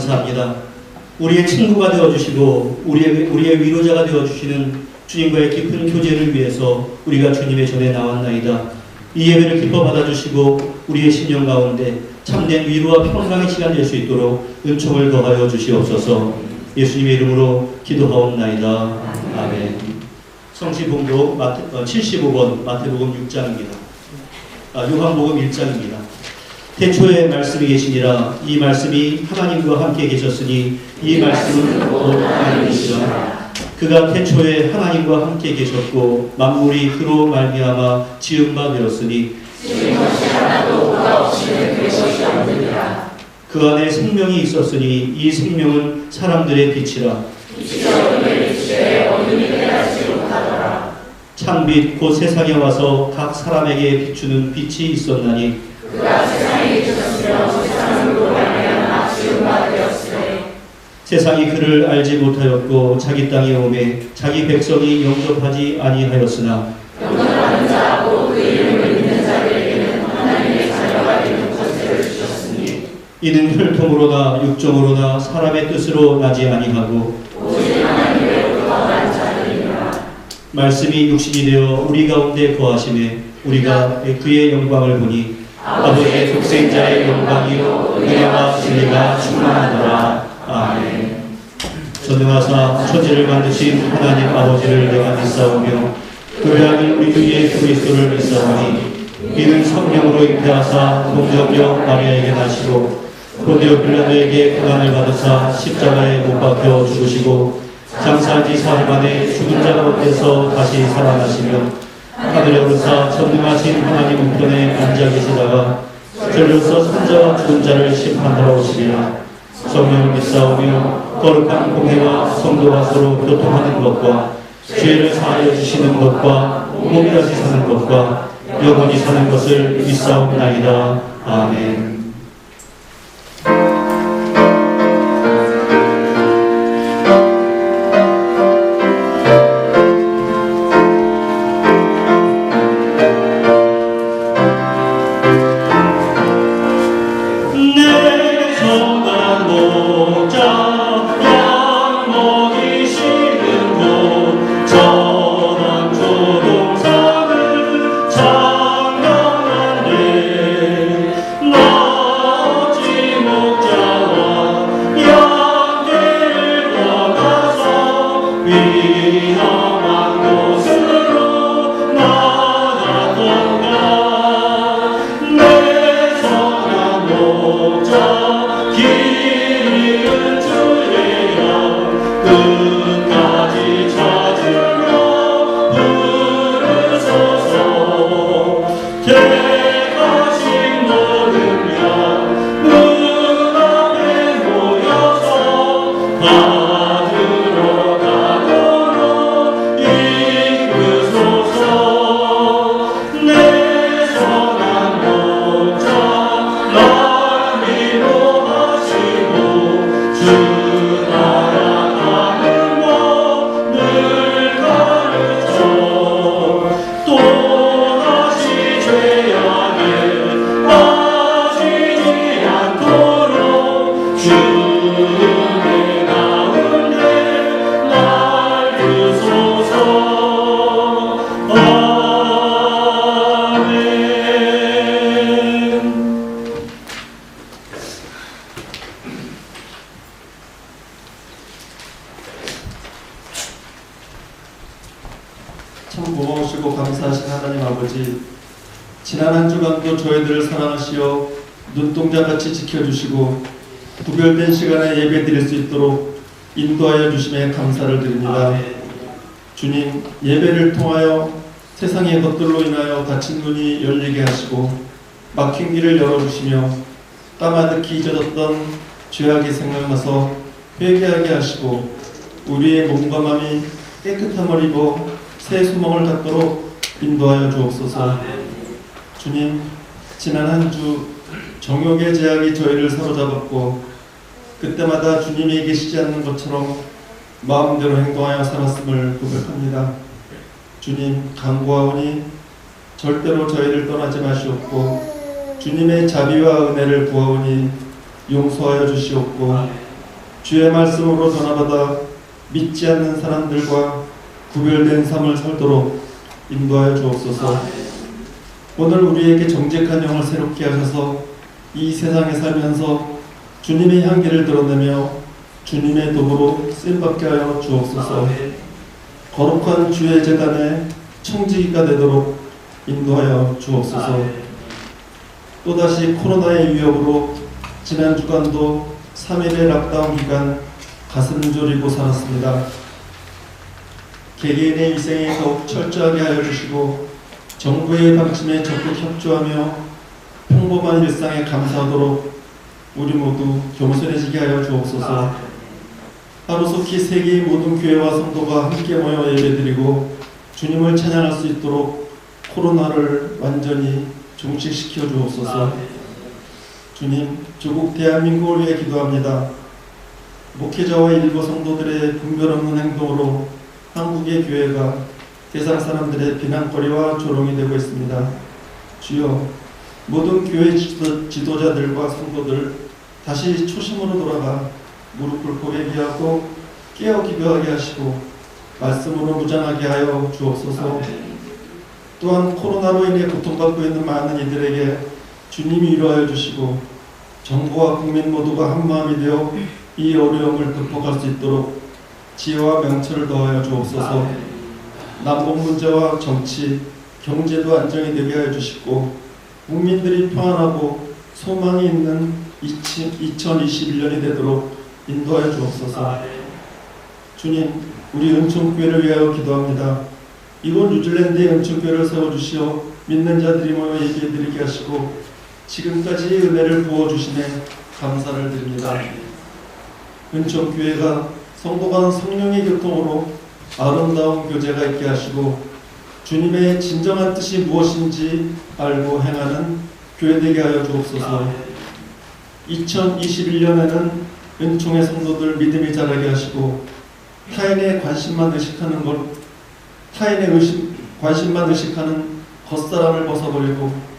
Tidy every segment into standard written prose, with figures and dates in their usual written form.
감사합니다. 우리의 친구가 되어주시고 우리의 위로자가 되어주시는 주님과의 깊은 교제를 위해서 우리가 주님의 전에 나왔나이다. 이 예배를 기뻐 받아주시고 우리의 심령 가운데 참된 위로와 평강의 시간 될 수 있도록 은총을 더하여 주시옵소서. 예수님의 이름으로 기도하옵나이다. 아멘. 성시봉독 75번 마태복음 6장입니다. 요한복음 1장입니다. 태초에 말씀이 계시니라. 이 말씀이 하나님과 함께 계셨으니 이 말씀은 곧 하나님이시라. 그가 태초에 하나님과 함께 계셨고 만물이 그로 말미암아 지은 바 되었으니 지은 것이 하나도 그가 없이는 될 것이 없느니라. 그 안에 생명이 있었으니 이 생명은 사람들의 빛이라. 빛이 어둠에 비추되 어둠이 깨닫지 못하더라. 창빛 곧 세상에 와서 각 사람에게 비추는 빛이 있었나니 그가 세상에 계셨으며 세상은 그로 말미암아 지은 바 되었으되 세상이 그를 알지 못하였고 자기 땅에 오매 자기 백성이 영접하지 아니하였으나 영접하는 자하고 그 이름을 믿는 자들에게는 하나님의 자녀가 되는 권세를 주셨으니 이는 혈통으로나 육정으로나 사람의 뜻으로 나지 아니하고 오직 하나님으로부터 난 자들이니라. 말씀이 육신이 되어 우리 가운데 거하심에 우리가 그의 영광을 보니 아버지의 독생자의 영광이요 은혜와 진리가 충만하더라. 아멘. 전능하사 천지를 만드신 하나님 아버지를 내가 믿사오며 그 외아들 우리 주 예수 그리스도를 믿사오니 이는 성령으로 잉태하사 동정녀 마리아에게 나시고 본디오 빌라도에게 고난을 받으사 십자가에 못 박혀 죽으시고 장사한 지 사흘 만에 죽은 자 가운데서 다시 살아나시며 하늘에 오르사 전능하신 하나님 우편에 앉아 계시다가 절로서 산자와 죽은 자를 심판하러 오시리라. 성령을 믿사오며 거룩한 공회와 성도가 서로 교통하는 것과 죄를 사하여 주시는 것과 몸이 다시 사는 것과 영원히 사는 것을 믿사옵나이다. 아멘. 참 고마우시고 감사하신 하나님 아버지, 지난 한 주간도 저희들을 사랑하시어 눈동자같이 지켜주시고 구별된 시간에 예배 드릴 수 있도록 인도하여 주심에 감사를 드립니다. 아멘. 주님, 예배를 통하여 세상의 것들로 인하여 닫힌 눈이 열리게 하시고 막힌 길을 열어주시며 까마득히 잊어졌던 죄악이 생각나서 회개하게 하시고 우리의 몸과 마음이 깨끗함을 입어 새 소망을 갖도록 인도하여 주옵소서. 주님, 지난 한 주 정욕의 제약이 저희를 사로잡았고 그때마다 주님이 계시지 않는 것처럼 마음대로 행동하여 살았음을 고백합니다. 주님, 간구하오니 절대로 저희를 떠나지 마시옵고 주님의 자비와 은혜를 구하오니 용서하여 주시옵고 주의 말씀으로 전화받아 믿지 않는 사람들과 구별된 삶을 살도록 인도하여 주옵소서. 오늘 우리에게 정직한 영을 새롭게 하셔서 이 세상에 살면서 주님의 향기를 드러내며 주님의 도구로 쓰임받게 하여 주옵소서. 거룩한 주의 재단에 청지기가 되도록 인도하여 주옵소서. 또다시 코로나의 위협으로 지난 주간도 3일의 락다운 기간 가슴 졸이고 살았습니다. 개개인의 위생에 더욱 철저하게 하여 주시고 정부의 방침에 적극 협조하며 평범한 일상에 감사하도록 우리 모두 겸손해지게 하여 주옵소서. 하루속히 세계의 모든 교회와 성도가 함께 모여 예배드리고 주님을 찬양할 수 있도록 코로나를 완전히 종식시켜 주옵소서. 주님, 조국 대한민국을 위해 기도합니다. 목회자와 일부 성도들의 분별 없는 행동으로 한국의 교회가 세상 사람들의 비난거리와 조롱이 되고 있습니다. 주여, 모든 교회 지도자들과 성도들 다시 초심으로 돌아가 무릎 꿇고 회개하고 깨어 기도하게 하시고 말씀으로 무장하게 하여 주옵소서. 또한 코로나로 인해 고통받고 있는 많은 이들에게 주님이 위로하여 주시고 정부와 국민 모두가 한마음이 되어 이 어려움을 극복할 수 있도록 지혜와 명철을 더하여 주옵소서. 남북 문제와 정치, 경제도 안정이 되게 하여 주시고 국민들이 평안하고 소망이 있는 2021년이 되도록 인도하여 주옵소서. 주님, 우리 은총교회를 위하여 기도합니다. 이곳 뉴질랜드의 은총교회를 세워주시어 믿는 자들이 모여 예배드리게 하시고 지금까지 은혜를 부어주시네 감사를 드립니다. 은총교회가 성도 간 성령의 교통으로 아름다운 교제가 있게 하시고 주님의 진정한 뜻이 무엇인지 알고 행하는 교회 되게 하여 주옵소서. 2021년에는 은총의 성도들 믿음이 자라게 하시고 타인의 관심만 의식하는 관심만 의식하는 겉사람을 벗어버리고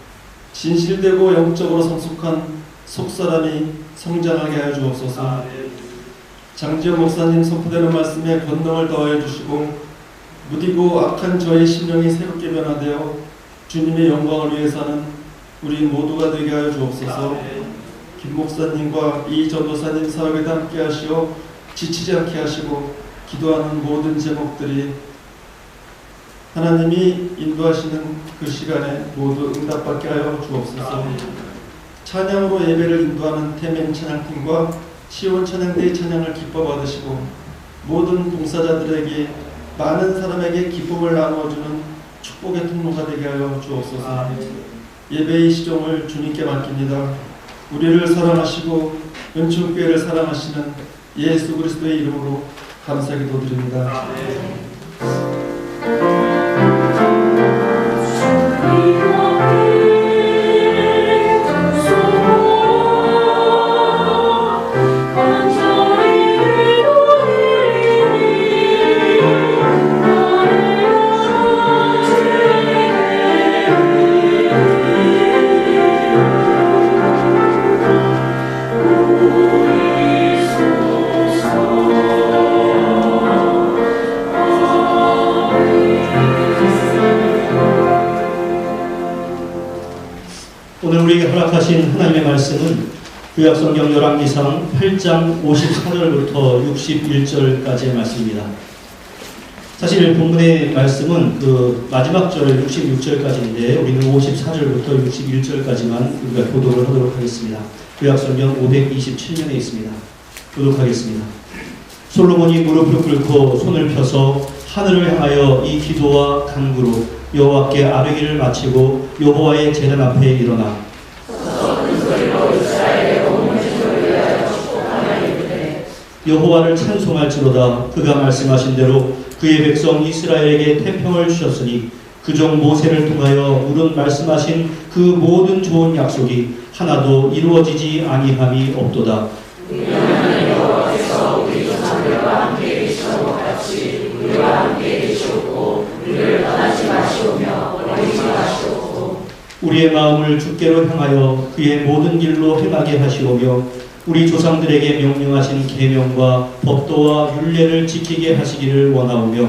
진실되고 영적으로 성숙한 속사람이 성장하게 하여 주옵소서. 장지영 목사님 선포되는 말씀에 권능을 더하여 주시고 무디고 악한 저의 심령이 새롭게 변화되어 주님의 영광을 위해 사는 우리 모두가 되게 하여 주옵소서. 김 목사님과 이 전도사님 사역에도 함께 하시어 지치지 않게 하시고 기도하는 모든 제목들이 하나님이 인도하시는 그 시간에 모두 응답받게 하여 주옵소서. 찬양으로 예배를 인도하는 태멘 찬양팀과 시온 찬양대의 찬양을 기뻐 받으시고 모든 봉사자들에게 많은 사람에게 기쁨을 나누어주는 축복의 통로가 되게 하여 주옵소서. 예배의 시종을 주님께 맡깁니다. 우리를 사랑하시고 은총교회를 사랑하시는 예수 그리스도의 이름으로 감사 기도드립니다. 오늘 우리에게 허락하신 하나님의 말씀은 구약성경 열왕기상 8장 54절부터 61절까지의 말씀입니다. 사실 본문의 말씀은 그 마지막 절 66절까지인데 우리는 54절부터 61절까지만 우리가 교독을 하도록 하겠습니다. 구약성경 527면에 있습니다. 교독하겠습니다. 솔로몬이 무릎을 꿇고 손을 펴서 하늘을 향하여 이 기도와 간구로 여호와께 아뢰기를 마치고 여호와의 제단 앞에 일어나 여호와를 찬송할지로다. 그가 말씀하신 대로 그의 백성 이스라엘에게 태평을 주셨으니 그종 모세를 통하여 물은 말씀하신 그 모든 좋은 약속이 하나도 이루어지지 아니함이 없도다. 여호와께서 우리 조상들과 함께 계시던 것 같이 우리와 함께 계시옵고 우리를 떠나지 마시오며 버리지 마시옵고 우리의 마음을 주께로 향하여 그의 모든 길로 행하게 하시오며 우리 조상들에게 명령하신 계명과 법도와 율례를 지키게 하시기를 원하오며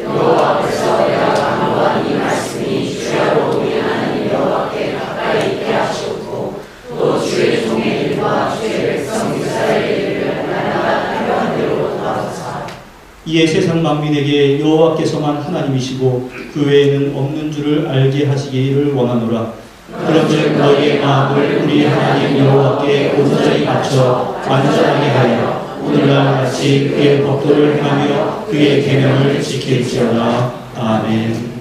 여호와께서 내가 간구한 이 말씀이 주야로 우리 하나님 여호와께 가까이 있게 하시옵고 또 주의 종의 일과 주의 백성 이스라엘의 일을 날마다 필요한 대로 도와주사. 이에 세상 만민에게 여호와께서만 하나님이시고 그 외에는 없는 줄을 알게 하시기를 원하노라. 그런즉 너희의 마음을 우리 하나님 여호와께 온전히 맞춰 완전하게 하여 오늘날 같이 그의 법도를 행하며 그의 계명을 지킬지어다. 아멘.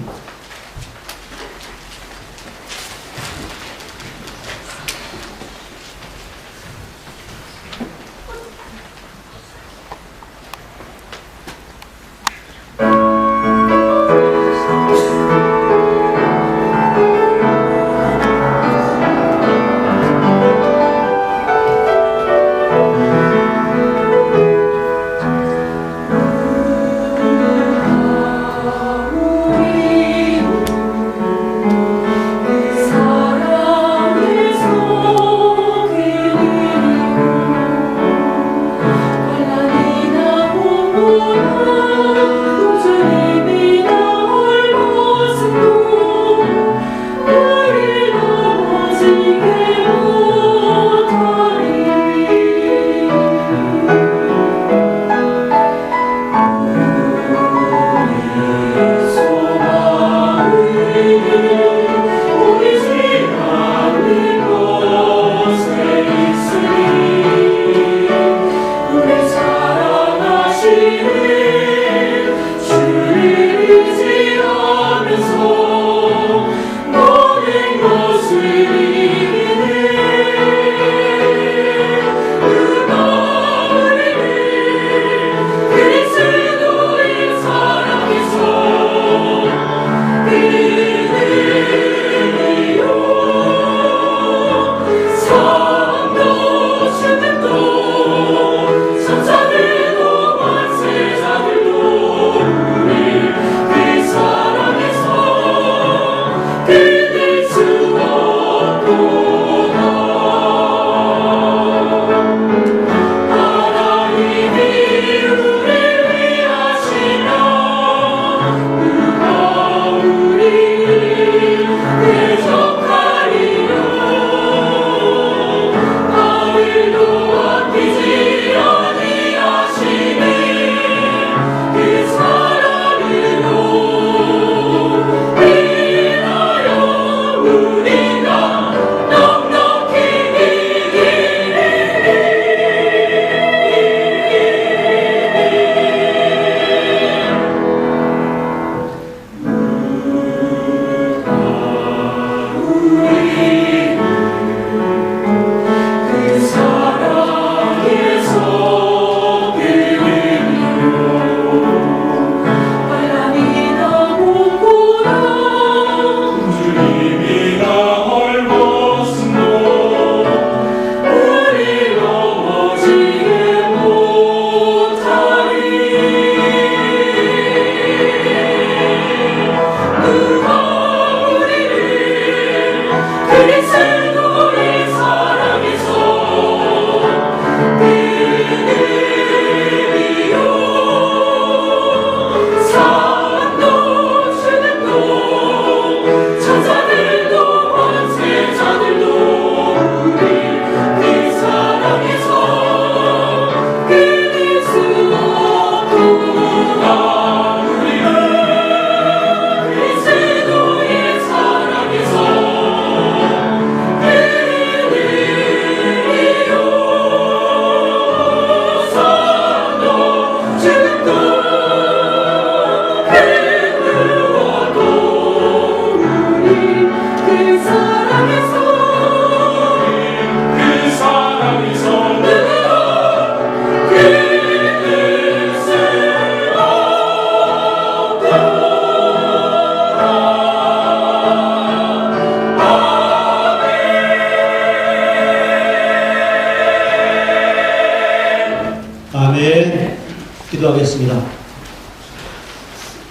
기도하겠습니다.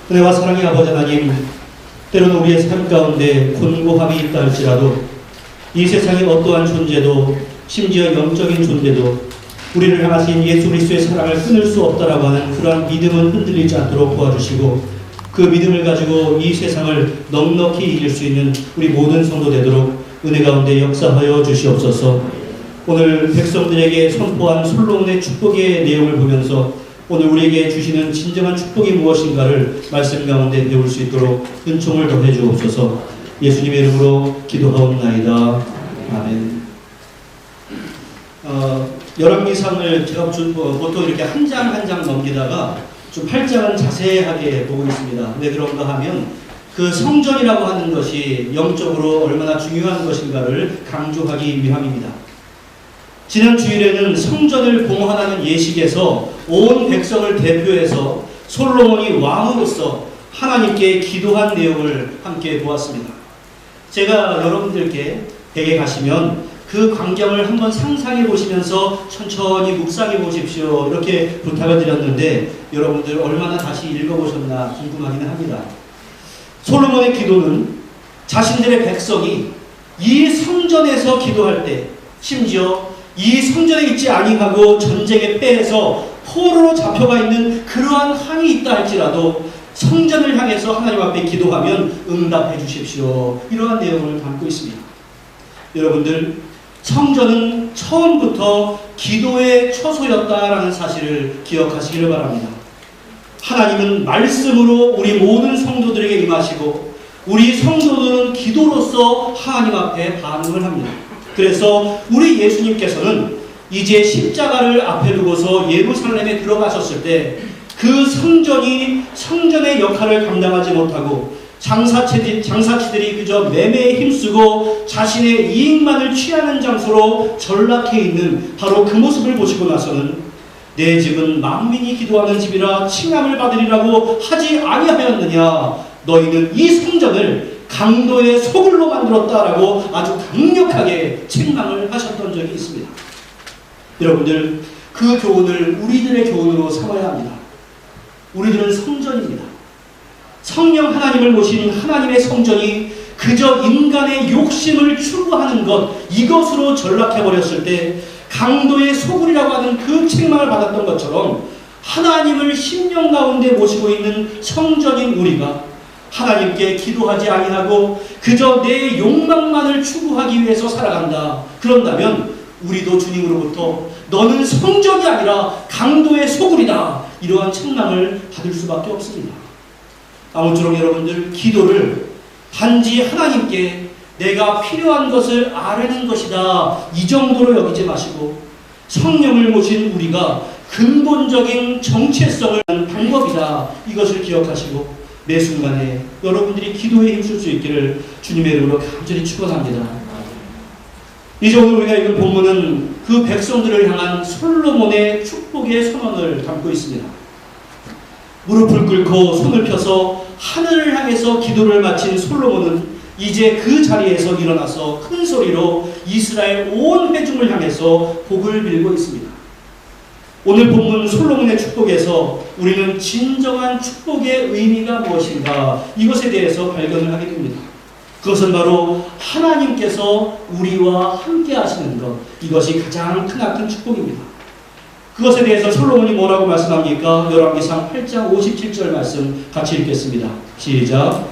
은혜와 사랑의 아버지 하나님, 때로는 우리의 삶 가운데 곤고함이 있다 할지라도 이 세상의 어떠한 존재도 심지어 영적인 존재도 우리를 향하신 예수 그리스도의 사랑을 끊을 수 없다라고 하는 그러한 믿음은 흔들리지 않도록 도와주시고 그 믿음을 가지고 이 세상을 넉넉히 이길 수 있는 우리 모든 성도 되도록 은혜 가운데 역사하여 주시옵소서. 오늘 백성들에게 선포한 솔로몬의 축복의 내용을 보면서 오늘 우리에게 주시는 진정한 축복이 무엇인가를 말씀 가운데 배울 수 있도록 은총을 더해 주옵소서. 예수님의 이름으로 기도하옵나이다. 아멘. 열왕기상을 제가 보통 이렇게 한 장 한 장 넘기다가 좀 8장은 자세하게 보고 있습니다. 왜 그런가 하면 그 성전이라고 하는 것이 영적으로 얼마나 중요한 것인가를 강조하기 위함입니다. 지난 주일에는 성전을 봉헌하는 예식에서 온 백성을 대표해서 솔로몬이 왕으로서 하나님께 기도한 내용을 함께 보았습니다. 제가 여러분들께 댁에 가시면 그 광경을 한번 상상해 보시면서 천천히 묵상해 보십시오. 이렇게 부탁을 드렸는데 여러분들 얼마나 다시 읽어보셨나 궁금하기는 합니다. 솔로몬의 기도는 자신들의 백성이 이 성전에서 기도할 때, 심지어 이 성전에 있지 아니하고 전쟁에 빼서 포로로 잡혀가 있는 그러한 항이 있다 할지라도 성전을 향해서 하나님 앞에 기도하면 응답해 주십시오. 이러한 내용을 담고 있습니다. 여러분들, 성전은 처음부터 기도의 처소였다라는 사실을 기억하시기를 바랍니다. 하나님은 말씀으로 우리 모든 성도들에게 임하시고 우리 성도들은 기도로서 하나님 앞에 반응을 합니다. 그래서 우리 예수님께서는 이제 십자가를 앞에 두고서 예루살렘에 들어가셨을 때 그 성전의 역할을 감당하지 못하고 장사치들이 그저 매매에 힘쓰고 자신의 이익만을 취하는 장소로 전락해 있는 바로 그 모습을 보시고 나서는 내 집은 만민이 기도하는 집이라 칭함을 받으리라고 하지 아니하였느냐. 너희는 이 성전을 강도의 소굴로 만들었다라고 아주 강력하게 책망을 하셨던 적이 있습니다. 여러분들, 그 교훈을 우리들의 교훈으로 삼아야 합니다. 우리들은 성전입니다. 성령 하나님을 모신 하나님의 성전이 그저 인간의 욕심을 추구하는 것, 이것으로 전락해버렸을 때 강도의 소굴이라고 하는 그 책망을 받았던 것처럼 하나님을 심령 가운데 모시고 있는 성전인 우리가 하나님께 기도하지 아니하고 그저 내 욕망만을 추구하기 위해서 살아간다. 그런다면 우리도 주님으로부터 너는 성전이 아니라 강도의 소굴이다. 이러한 책망을 받을 수밖에 없습니다. 아무쪼록 여러분들, 기도를 단지 하나님께 내가 필요한 것을 아뢰는 것이다, 이 정도로 여기지 마시고 성령을 모신 우리가 근본적인 정체성을 하는 방법이다, 이것을 기억하시고 매 순간에 여러분들이 기도에 힘쓸 수 있기를 주님의 이름으로 간절히 축원합니다. 이제 오늘 우리가 읽은 본문은 그 백성들을 향한 솔로몬의 축복의 선언을 담고 있습니다. 무릎을 꿇고 손을 펴서 하늘을 향해서 기도를 마친 솔로몬은 이제 그 자리에서 일어나서 큰 소리로 이스라엘 온 회중을 향해서 복을 빌고 있습니다. 오늘 본문 솔로몬의 축복에서 우리는 진정한 축복의 의미가 무엇인가, 이것에 대해서 발견을 하게 됩니다. 그것은 바로 하나님께서 우리와 함께 하시는 것, 이것이 가장 크나큰 축복입니다. 그것에 대해서 솔로몬이 뭐라고 말씀합니까? 열왕기상 8장 57절 말씀 같이 읽겠습니다. 시작.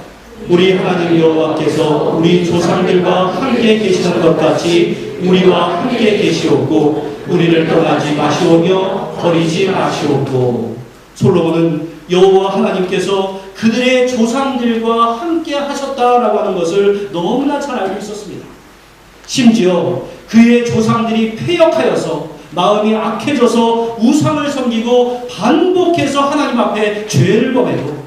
우리 하나님 여호와께서 우리 조상들과 함께 계시는 것 같이 우리와 함께 계시옵고 우리를 떠나지 마시오며 버리지 마시옵고. 솔로몬은 여호와 하나님께서 그들의 조상들과 함께 하셨다라고 하는 것을 너무나 잘 알고 있었습니다. 심지어 그의 조상들이 패역하여서 마음이 악해져서 우상을 섬기고 반복해서 하나님 앞에 죄를 범해도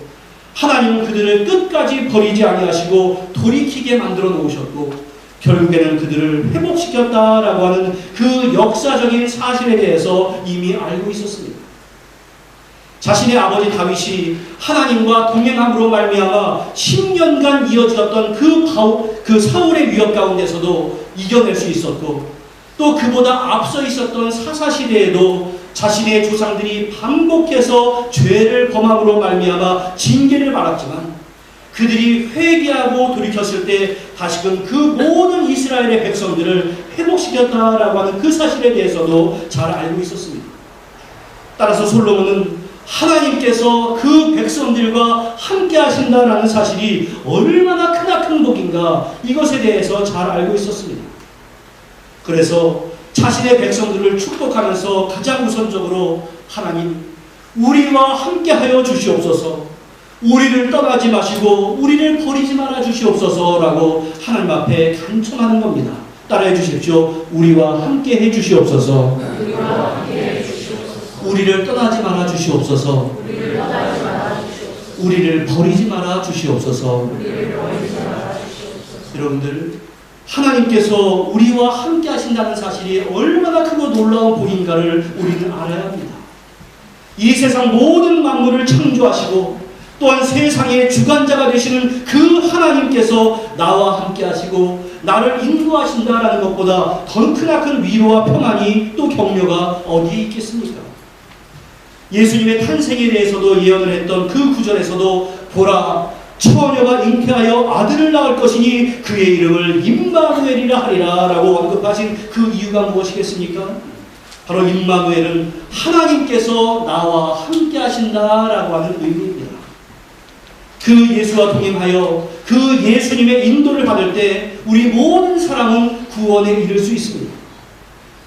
하나님은 그들을 끝까지 버리지 아니하시고 돌이키게 만들어 놓으셨고 결국에는 그들을 회복시켰다라고 하는 그 역사적인 사실에 대해서 이미 알고 있었습니다. 자신의 아버지 다윗이 하나님과 동행함으로 말미암아 10년간 이어졌던 그 사울의 위협 가운데서도 이겨낼 수 있었고, 또 그보다 앞서 있었던 사사시대에도 자신의 조상들이 반복해서 죄를 범함으로 말미암아 징계를 받았지만 그들이 회개하고 돌이켰을 때 다시금 그 모든 이스라엘의 백성들을 회복시켰다라고 하는 그 사실에 대해서도 잘 알고 있었습니다. 따라서 솔로몬은 하나님께서 그 백성들과 함께 하신다라는 사실이 얼마나 크나큰 복인가 이것에 대해서 잘 알고 있었습니다. 그래서 자신의 백성들을 축복하면서 가장 우선적으로 하나님 우리와 함께하여 주시옵소서, 우리를 떠나지 마시고 우리를 버리지 말아 주시옵소서라고 하나님 앞에 간청하는 겁니다. 따라해 주십시오. 우리와 함께 해 주시옵소서. 우리를 떠나지 말아 주시옵소서. 우리를 버리지 말아 주시옵소서. 여러분들, 하나님께서 우리와 함께 하신다는 사실이 얼마나 크고 놀라운 복인가를 우리는 알아야 합니다. 이 세상 모든 만물을 창조하시고 또한 세상의 주관자가 되시는 그 하나님께서 나와 함께 하시고 나를 인도하신다라는 것보다 더 크나큰 위로와 평안이 또 격려가 어디에 있겠습니까? 예수님의 탄생에 대해서도 예언을 했던 그 구절에서도 보라 처녀가 잉태하여 아들을 낳을 것이니 그의 이름을 임마누엘이라 하리라 라고 언급하신 그 이유가 무엇이겠습니까? 바로 임마누엘은 하나님께서 나와 함께 하신다라고 하는 의미입니다. 그 예수와 동행하여 그 예수님의 인도를 받을 때 우리 모든 사람은 구원에 이를 수 있습니다.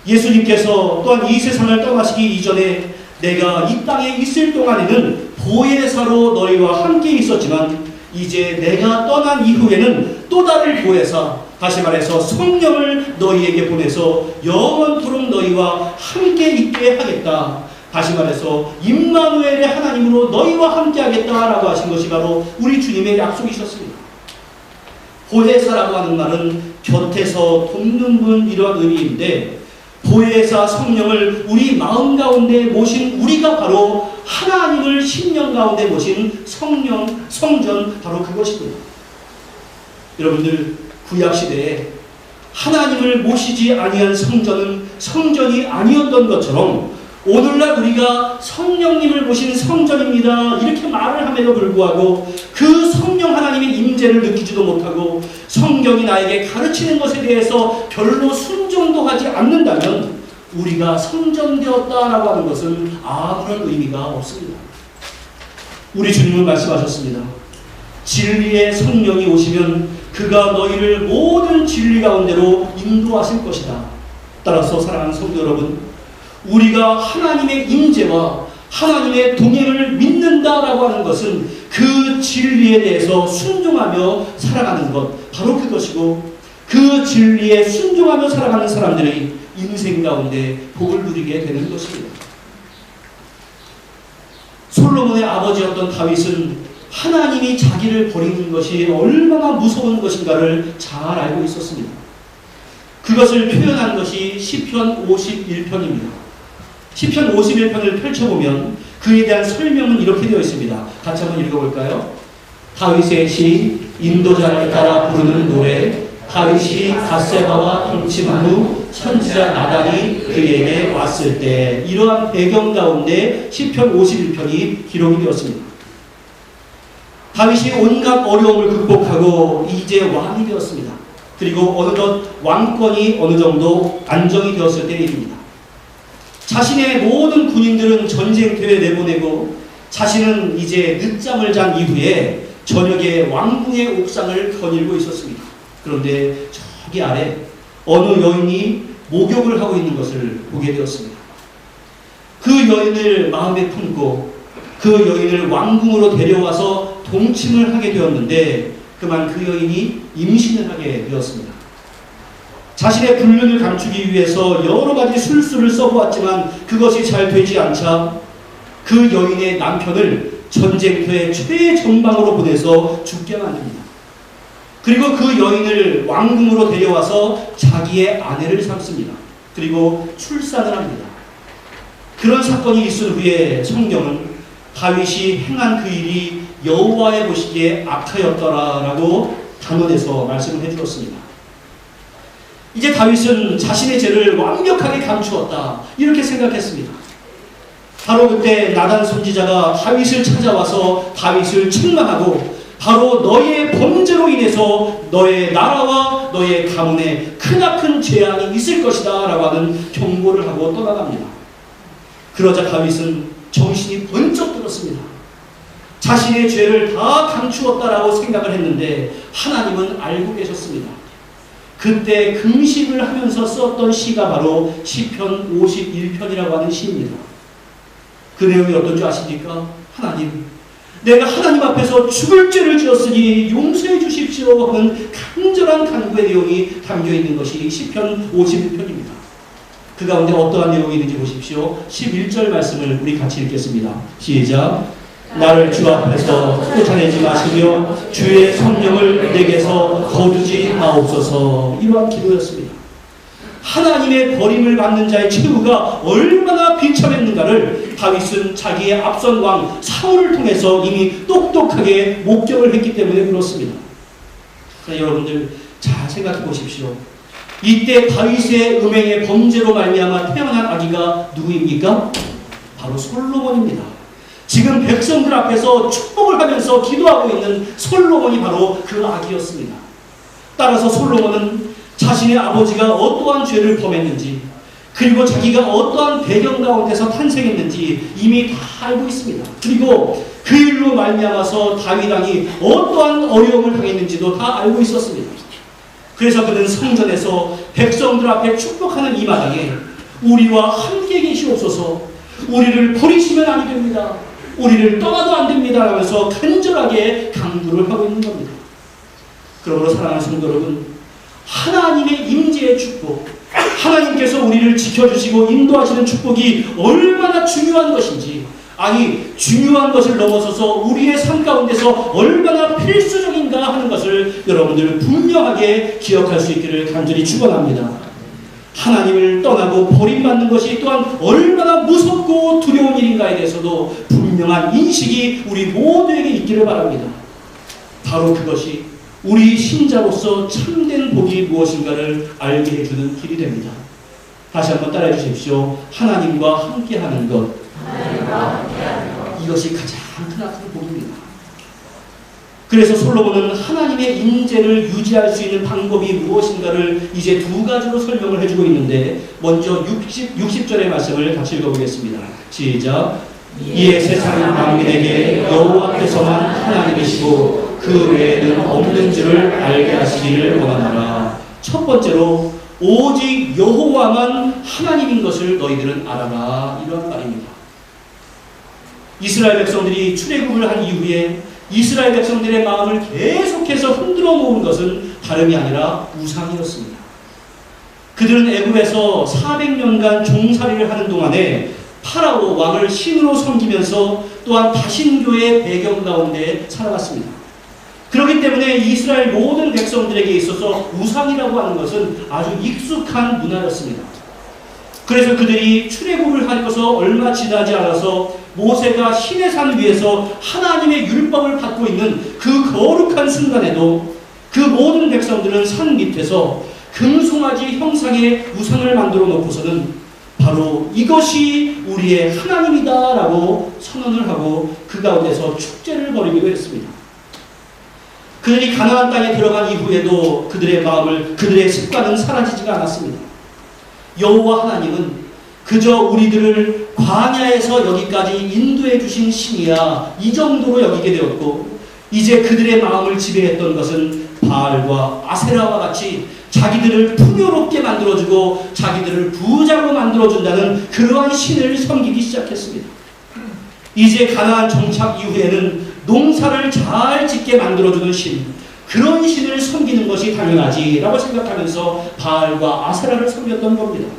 예수님께서 또한 이 세상을 떠나시기 이전에 내가 이 땅에 있을 동안에는 보혜사로 너희와 함께 있었지만 이제 내가 떠난 이후에는 또 다른 보혜사, 다시 말해서 성령을 너희에게 보내서 영원토록 너희와 함께 있게 하겠다. 다시 말해서 임마누엘의 하나님으로 너희와 함께 하겠다라고 하신 것이 바로 우리 주님의 약속이셨습니다. 보혜사라고 하는 말은 곁에서 돕는 분 이런 의미인데 보혜사 성령을 우리 마음 가운데 모신 우리가 바로 하나님을 심령 가운데 모신 성령, 성전 바로 그것입니다. 여러분들 구약시대에 하나님을 모시지 아니한 성전은 성전이 아니었던 것처럼 오늘날 우리가 성령님을 모신 성전입니다 이렇게 말을 함에도 불구하고 그 성령 하나님의 임재를 느끼지도 못하고 성경이 나에게 가르치는 것에 대해서 별로 순종도 하지 않는다면 우리가 성전되었다라고 하는 것은 아무런 의미가 없습니다. 우리 주님은 말씀하셨습니다. 진리의 성령이 오시면 그가 너희를 모든 진리 가운데로 인도하실 것이다. 따라서 사랑하는 성도 여러분, 우리가 하나님의 임재와 하나님의 동행을 믿는다라고 하는 것은 그 진리에 대해서 순종하며 살아가는 것, 바로 그것이고 그 진리에 순종하며 살아가는 사람들이 인생 가운데 복을 누리게 되는 것입니다. 솔로몬의 아버지였던 다윗은 하나님이 자기를 버리는 것이 얼마나 무서운 것인가를 잘 알고 있었습니다. 그것을 표현한 것이 시편 51편입니다. 시편 51편을 펼쳐보면 그에 대한 설명은 이렇게 되어 있습니다. 같이 한번 읽어볼까요? 다윗의 시, 인도자를 따라 부르는 노래. 다윗이 갓세바와 동침한 후 선지자 나단이 그에게 왔을 때, 이러한 배경 가운데 시편 51편이 기록이 되었습니다. 다윗이 온갖 어려움을 극복하고 이제 왕이 되었습니다. 그리고 어느덧 왕권이 어느 정도 안정이 되었을 때의 일입니다. 자신의 모든 군인들은 전쟁터에 내보내고 자신은 이제 늦잠을 잔 이후에 저녁에 왕궁의 옥상을 거닐고 있었습니다. 그런데 저기 아래 어느 여인이 목욕을 하고 있는 것을 보게 되었습니다. 그 여인을 마음에 품고 그 여인을 왕궁으로 데려와서 동침을 하게 되었는데 그만 그 여인이 임신을 하게 되었습니다. 자신의 불륜을 감추기 위해서 여러 가지 술수를 써보았지만 그것이 잘 되지 않자 그 여인의 남편을 전쟁터의 최전방으로 보내서 죽게 만듭니다. 그리고 그 여인을 왕궁으로 데려와서 자기의 아내를 삼습니다. 그리고 출산을 합니다. 그런 사건이 있은 후에 성경은 다윗이 행한 그 일이 여호와의 보시기에 악하였더라라고 단언해서 말씀을 해주었습니다. 이제 다윗은 자신의 죄를 완벽하게 감추었다 이렇게 생각했습니다. 바로 그때 나단 선지자가 다윗을 찾아와서 다윗을 책망하고 바로 너의 범죄로 인해서 너의 나라와 너의 가문에 크나큰 재앙이 있을 것이다 라고 하는 경고를 하고 떠나갑니다. 그러자 다윗은 정신이 번쩍 들었습니다. 자신의 죄를 다 감추었다라고 생각을 했는데 하나님은 알고 계셨습니다. 그때 금식을 하면서 썼던 시가 바로 시편 51편이라고 하는 시입니다. 그 내용이 어떤 줄 아십니까? 하나님, 내가 하나님 앞에서 죽을 죄를 지었으니 용서해 주십시오 하는 간절한 간구의 내용이 담겨있는 것이 시편 51편입니다. 그 가운데 어떠한 내용이 있는지 보십시오. 11절 말씀을 우리 같이 읽겠습니다. 시작. 나를 주 앞에서 쫓아내지 마시며 주의 성령을 내게서 거두지 마옵소서. 이러한 기도였습니다. 하나님의 버림을 받는 자의 최후가 얼마나 비참했는가를 다윗은 자기의 앞선 왕 사울을 통해서 이미 똑똑하게 목격을 했기 때문에 그렇습니다. 그러나 여러분들 잘 생각해 보십시오. 이때 다윗의 음행의 범죄로 말미암아 태어난 아기가 누구입니까? 바로 솔로몬입니다. 지금 백성들 앞에서 축복을 하면서 기도하고 있는 솔로몬이 바로 그 아기였습니다. 따라서 솔로몬은 자신의 아버지가 어떠한 죄를 범했는지, 그리고 자기가 어떠한 배경 가운데서 탄생했는지 이미 다 알고 있습니다. 그리고 그 일로 말미암아서 다윗 왕이 어떠한 어려움을 당했는지도 다 알고 있었습니다. 그래서 그는 성전에서 백성들 앞에 축복하는 이 마당에 우리와 함께 계시옵소서, 우리를 버리시면 아니 됩니다, 우리를 떠나도 안 됩니다 하면서 간절하게 강구를 하고 있는 겁니다. 그러므로 사랑하는 성도 여러분, 하나님의 임재의 축복, 하나님께서 우리를 지켜주시고 인도하시는 축복이 얼마나 중요한 것인지, 아니 중요한 것을 넘어서서 우리의 삶 가운데서 얼마나 필수적인가 하는 것을 여러분들 분명하게 기억할 수 있기를 간절히 축원합니다. 하나님을 떠나고 버림받는 것이 또한 얼마나 무섭고 두려운 일인가에 대해서도 분명한 인식이 우리 모두에게 있기를 바랍니다. 바로 그것이 우리 신자로서 참된 복이 무엇인가를 알게 해주는 길이 됩니다. 다시 한번 따라해 주십시오. 하나님과 함께하는 것, 이것이 가장 크나큰 복입니다. 그래서 솔로몬은 하나님의 임재를 유지할 수 있는 방법이 무엇인가를 이제 두 가지로 설명을 해주고 있는데, 먼저 60절의 말씀을 같이 읽어보겠습니다. 시작. 이에 세상 만민에게 여호와께서만 하나님이시고 그 외에는 없는 줄을 알게 하시기를 원하노라. 첫 번째로 오직 여호와만 하나님인 것을 너희들은 알아라, 이런 말입니다. 이스라엘 백성들이 출애굽을 한 이후에 이스라엘 백성들의 마음을 계속해서 흔들어 놓은 것은 다름이 아니라 우상이었습니다. 그들은 애굽에서 400년간 종살이를 하는 동안에 파라오 왕을 신으로 섬기면서 또한 다신교의 배경 가운데 살아갔습니다. 그렇기 때문에 이스라엘 모든 백성들에게 있어서 우상이라고 하는 것은 아주 익숙한 문화였습니다. 그래서 그들이 출애굽을 하고서 얼마 지나지 않아서 모세가 시내산 위에서 하나님의 율법을 받고 있는 그 거룩한 순간에도 그 모든 백성들은 산 밑에서 금송아지 형상의 우상을 만들어 놓고서는 바로 이것이 우리의 하나님이다 라고 선언을 하고 그 가운데서 축제를 벌이기도 했습니다. 그들이 가나안 땅에 들어간 이후에도 그들의 마음을, 그들의 습관은 사라지지가 않았습니다. 여호와 하나님은 그저 우리들을 광야에서 여기까지 인도해 주신 신이야, 이 정도로 여기게 되었고, 이제 그들의 마음을 지배했던 것은 바알과 아세라와 같이 자기들을 풍요롭게 만들어주고 자기들을 부자로 만들어준다는 그러한 신을 섬기기 시작했습니다. 이제 가나안 정착 이후에는 농사를 잘 짓게 만들어주는 신, 그런 신을 섬기는 것이 당연하지라고 생각하면서 바알과 아세라를 섬겼던 겁니다.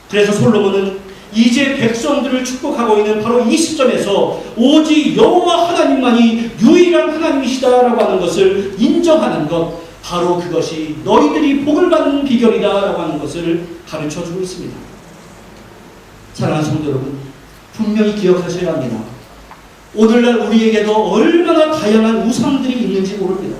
그래서 솔로몬은 이제 백성들을 축복하고 있는 바로 이 시점에서 오직 여호와 하나님만이 유일한 하나님이시다라고 하는 것을 인정하는 것, 바로 그것이 너희들이 복을 받는 비결이다라고 하는 것을 가르쳐주고 있습니다. 사랑하는 성도 여러분, 분명히 기억하셔야 합니다. 오늘날 우리에게도 얼마나 다양한 우상들이 있는지 모릅니다.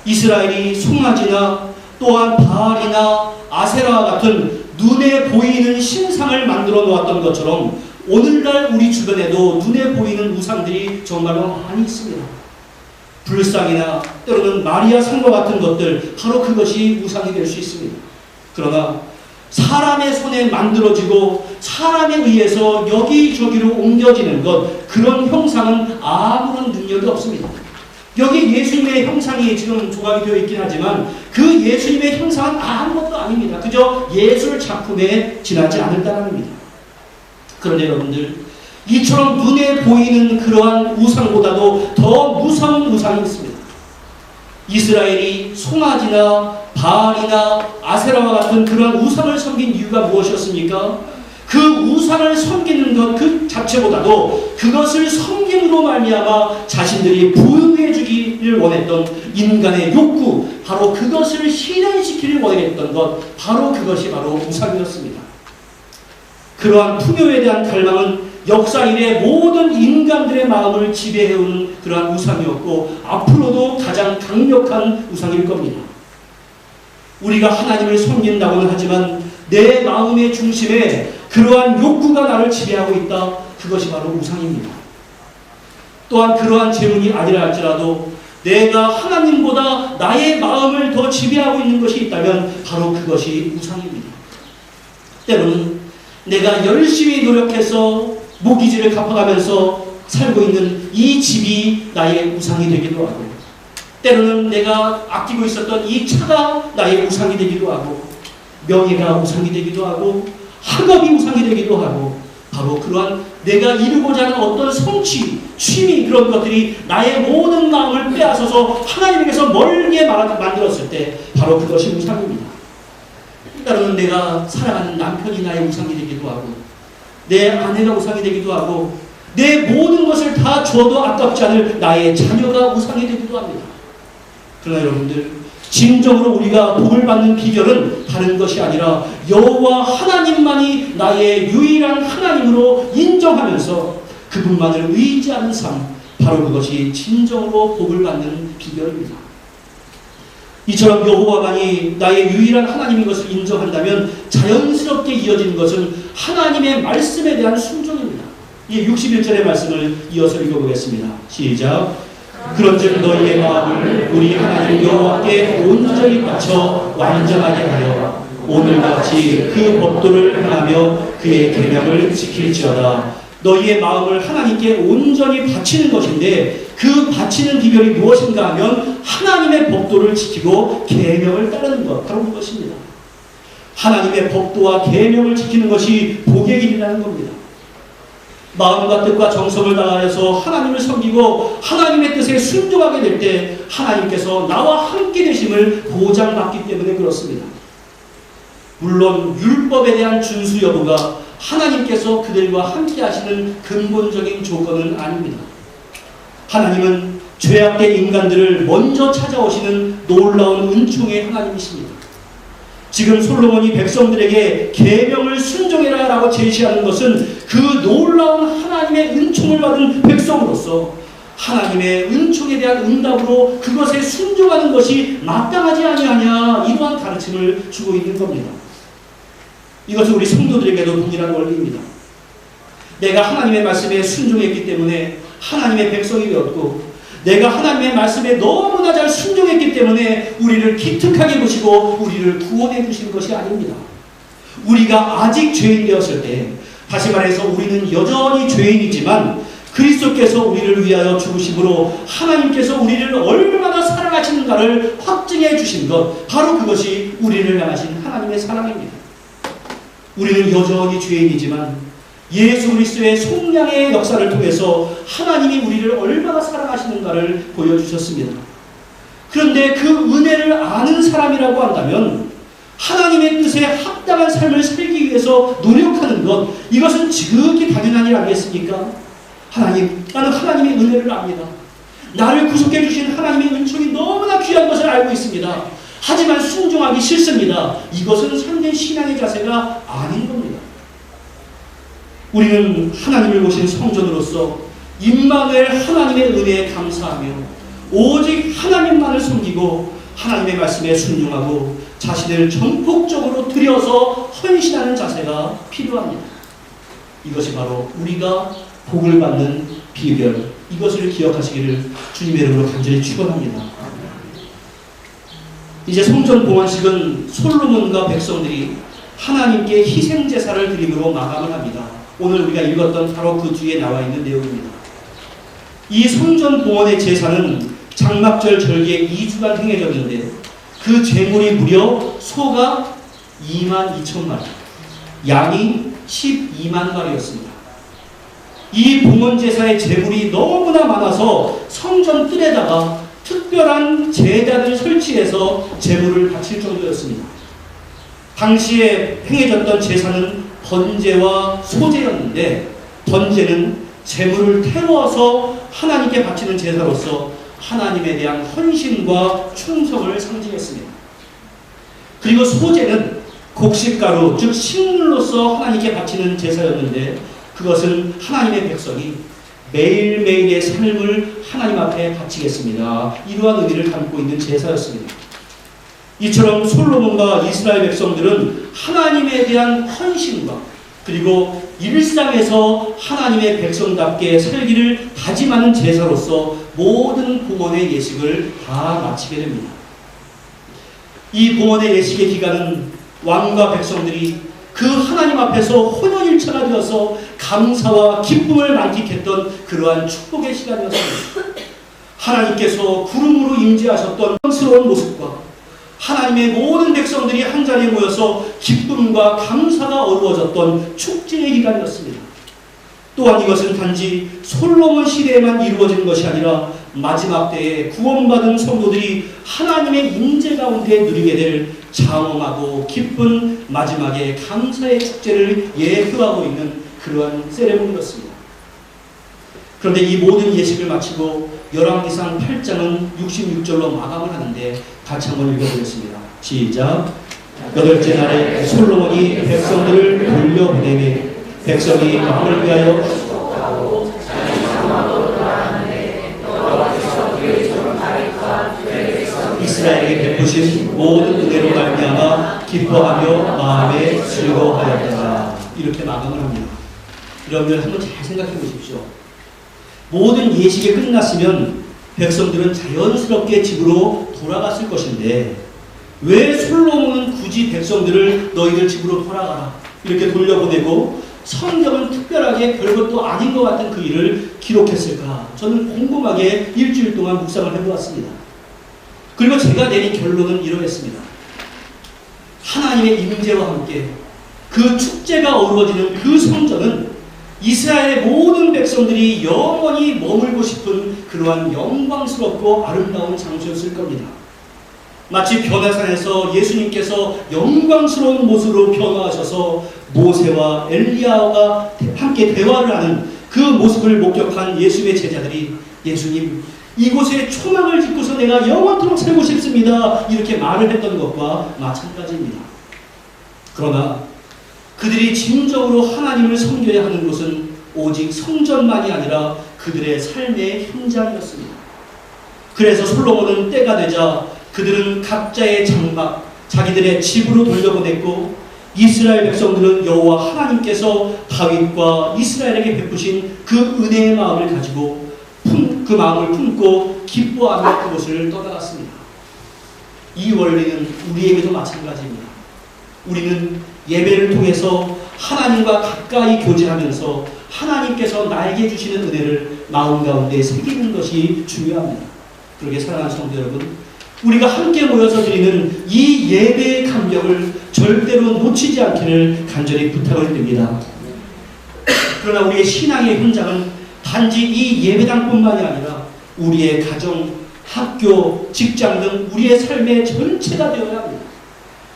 이스라엘이 송아지나 또한 바알이나 아세라와 같은 눈에 보이는 신상을 만들어 놓았던 것처럼 오늘날 우리 주변에도 눈에 보이는 우상들이 정말로 많이 있습니다. 불상이나 때로는 마리아 성과 같은 것들, 바로 그것이 우상이 될 수 있습니다. 그러나 사람의 손에 만들어지고 사람에 의해서 여기저기로 옮겨지는 것, 그런 형상은 아무런 능력이 없습니다. 여기 예수님의 형상이 지금 조각이 되어 있긴 하지만 그 예수님의 형상은 아무것도 아닙니다. 그저 예술 작품에 지나지 않을 따름입니다. 그런데 여러분들, 이처럼 눈에 보이는 그러한 우상보다도 더 무서운 우상이 있습니다. 이스라엘이 송아지나 바알이나 아세라와 같은 그러한 우상을 섬긴 이유가 무엇이었습니까? 그 우상을 섬기는 것 그 자체보다도 그것을 섬김으로 말미암아 자신들이 부유해지기를 원했던 인간의 욕구, 바로 그것을 실현시키기를 원했던 것, 바로 그것이 바로 우상이었습니다. 그러한 풍요에 대한 갈망은 역사 이래 모든 인간들의 마음을 지배해오는 그러한 우상이었고 앞으로도 가장 강력한 우상일 겁니다. 우리가 하나님을 섬긴다고는 하지만 내 마음의 중심에 그러한 욕구가 나를 지배하고 있다. 그것이 바로 우상입니다. 또한 그러한 재물이 아니라 할지라도 내가 하나님보다 나의 마음을 더 지배하고 있는 것이 있다면 바로 그것이 우상입니다. 때로는 내가 열심히 노력해서 모기지를 갚아가면서 살고 있는 이 집이 나의 우상이 되기도 하고, 때로는 내가 아끼고 있었던 이 차가 나의 우상이 되기도 하고, 명예가 우상이 되기도 하고, 학업이 우상이 되기도 하고, 바로 그러한 내가 이루고자 하는 어떤 성취, 취미, 그런 것들이 나의 모든 마음을 빼앗아서 하나님에게서 멀게 만들었을 때 바로 그것이 우상입니다. 때로는 내가 사랑하는 남편이 나의 우상이 되기도 하고, 내 아내가 우상이 되기도 하고, 내 모든 것을 다 줘도 아깝지 않을 나의 자녀가 우상이 되기도 합니다. 그러나 여러분들, 진정으로 우리가 복을 받는 비결은 다른 것이 아니라 여호와 하나님만이 나의 유일한 하나님으로 인정하면서 그분만을 의지하는 삶, 바로 그것이 진정으로 복을 받는 비결입니다. 이처럼 여호와만이 나의 유일한 하나님인 것을 인정한다면 자연스럽게 이어지는 것은 하나님의 말씀에 대한 순종입니다. 이 61절의 말씀을 이어서 읽어보겠습니다. 시작. 그런즉 너희의 마음을 우리 하나님 여호와께 온전히 바쳐 완전하게 하여 오늘같이 그 법도를 행하며 그의 계명을 지킬지어다. 너희의 마음을 하나님께 온전히 바치는 것인데 그 바치는 비결이 무엇인가 하면 하나님의 법도를 지키고 계명을 따르는 것, 바로 그것입니다. 하나님의 법도와 계명을 지키는 것이 복의 길이라는 겁니다. 마음과 뜻과 정성을 다하여서 하나님을 섬기고 하나님의 뜻에 순종하게 될 때 하나님께서 나와 함께 되심을 보장받기 때문에 그렇습니다. 물론 율법에 대한 준수 여부가 하나님께서 그들과 함께 하시는 근본적인 조건은 아닙니다. 하나님은 죄악된 인간들을 먼저 찾아오시는 놀라운 은총의 하나님이십니다. 지금 솔로몬이 백성들에게 계명을 순종해라 라고 제시하는 것은 그 놀라운 하나님의 은총을 받은 백성으로서 하나님의 은총에 대한 응답으로 그것에 순종하는 것이 마땅하지 아니하냐, 이러한 가르침을 주고 있는 겁니다. 이것은 우리 성도들에게도 동일한 원리입니다. 내가 하나님의 말씀에 순종했기 때문에 하나님의 백성이 되었고, 내가 하나님의 말씀에 너무나 잘 순종했기 때문에 우리를 기특하게 보시고 우리를 구원해 주신 것이 아닙니다. 우리가 아직 죄인 되었을 때, 다시 말해서 우리는 여전히 죄인이지만 그리스도께서 우리를 위하여 죽으심으로 하나님께서 우리를 얼마나 사랑하시는가를 확증해 주신 것, 바로 그것이 우리를 향하신 하나님의 사랑입니다. 우리는 여전히 죄인이지만 예수 그리스도의 속량의 역사를 통해서 하나님이 우리를 얼마나 사랑하시는가를 보여주셨습니다. 그런데 그 은혜를 아는 사람이라고 한다면 하나님의 뜻에 합당한 삶을 살기 위해서 노력하는 것, 이것은 지극히 당연한 일 아니겠습니까? 하나님, 나는 하나님의 은혜를 압니다. 나를 구속해 주신 하나님의 은총이 너무나 귀한 것을 알고 있습니다. 하지만 순종하기 싫습니다. 이것은 참된 신앙의 자세가 아닌 겁니다. 우리는 하나님을 모신 성전으로서 임마누엘 하나님의 은혜에 감사하며 오직 하나님만을 섬기고 하나님의 말씀에 순종하고 자신을 전폭적으로 들여서 헌신하는 자세가 필요합니다. 이것이 바로 우리가 복을 받는 비결, 이것을 기억하시기를 주님의 이름으로 간절히 축원합니다. 이제 성전 봉헌식은 솔로몬과 백성들이 하나님께 희생 제사를 드림으로 마감을 합니다. 오늘 우리가 읽었던 바로 그 뒤에 나와 있는 내용입니다. 이 성전 봉헌의 제사는 장막절 절기에 2주간 행해졌는데 그 제물이 무려 소가 22,000마리, 양이 12만 마리였습니다. 이 봉헌 제사의 제물이 너무나 많아서 성전 뜰에다가 특별한 제단을 설치해서 제물을 바칠 정도였습니다. 당시에 행해졌던 제사는 번제와 소제였는데 번제는 제물을 태워서 하나님께 바치는 제사로서 하나님에 대한 헌신과 충성을 상징했습니다. 그리고 소제는 곡식가루, 즉 식물로서 하나님께 바치는 제사였는데 그것은 하나님의 백성이 매일매일의 삶을 하나님 앞에 바치겠습니다. 이러한 의미를 담고 있는 제사였습니다. 이처럼 솔로몬과 이스라엘 백성들은 하나님에 대한 헌신과 그리고 일상에서 하나님의 백성답게 살기를 다짐하는 제사로서 모든 봉헌의 예식을 다 마치게 됩니다. 이 봉헌의 예식의 기간은 왕과 백성들이 그 하나님 앞에서 혼연일체가 되어서 감사와 기쁨을 만끽했던 그러한 축복의 시간이었습니다. 하나님께서 구름으로 임재하셨던 영광스러운 모습과 하나님의 모든 백성들이 한자리에 모여서 기쁨과 감사가 어루어졌던 축제의 기간이었습니다. 또한 이것은 단지 솔로몬 시대에만 이루어진 것이 아니라 마지막 때에 구원받은 성도들이 하나님의 임재 가운데 누리게 될 장엄하고 기쁜 마지막에 감사의 축제를 예표하고 있는 그러한 세레모니였습니다. 그런데 이 모든 예식을 마치고 열왕기상 8장은 66절로 마감을 하는데 같이 한번 읽어보겠습니다. 시작. 여덟째 날에 솔로몬이 백성들을 돌려보내매 백성이 왕을 위하여 이스라엘에게 베푸신 모든 은혜로 말미암아 기뻐하며 마음에 즐거워하였다. 이렇게 마감을 합니다. 여러분들 한번 잘 생각해 보십시오. 모든 예식이 끝났으면 백성들은 자연스럽게 집으로 돌아갔을 것인데 왜 솔로몬은 굳이 백성들을 너희들 집으로 돌아가라 이렇게 돌려보내고 성경은 특별하게 별것도 아닌 것 같은 그 일을 기록했을까? 저는 궁금하게 일주일 동안 묵상을 해보았습니다. 그리고 제가 내린 결론은 이러했습니다. 하나님의 임재와 함께 그 축제가 어우러지는 그 성전은 이스라엘의 모든 백성들이 영원히 머물고 싶은 그러한 영광스럽고 아름다운 장소였을 겁니다. 마치 변화산에서 예수님께서 영광스러운 모습으로 변화하셔서 모세와 엘리야가 함께 대화를 하는 그 모습을 목격한 예수의 제자들이 예수님 이곳에 초막을 짓고서 내가 영원토록 살고 싶습니다 이렇게 말을 했던 것과 마찬가지입니다. 그러나 그들이 진정으로 하나님을 섬겨야 하는 곳은 오직 성전만이 아니라 그들의 삶의 현장이었습니다. 그래서 솔로몬은 때가 되자 그들은 각자의 장막, 자기들의 집으로 돌려보냈고 이스라엘 백성들은 여호와 하나님께서 다윗과 이스라엘에게 베푸신 그 은혜의 마음을 가지고 그 마음을 품고 기뻐하며 그곳을 떠나갔습니다. 이 원리는 우리에게도 마찬가지입니다. 우리는 예배를 통해서 하나님과 가까이 교제하면서 하나님께서 나에게 주시는 은혜를 마음 가운데 새기는 것이 중요합니다. 그러게 사랑하는 성도 여러분, 우리가 함께 모여서 드리는 이 예배의 감격을 절대로 놓치지 않기를 간절히 부탁을 드립니다. 그러나 우리의 신앙의 현장은 단지 이 예배당뿐만이 아니라 우리의 가정, 학교, 직장 등 우리의 삶의 전체가 되어야 합니다.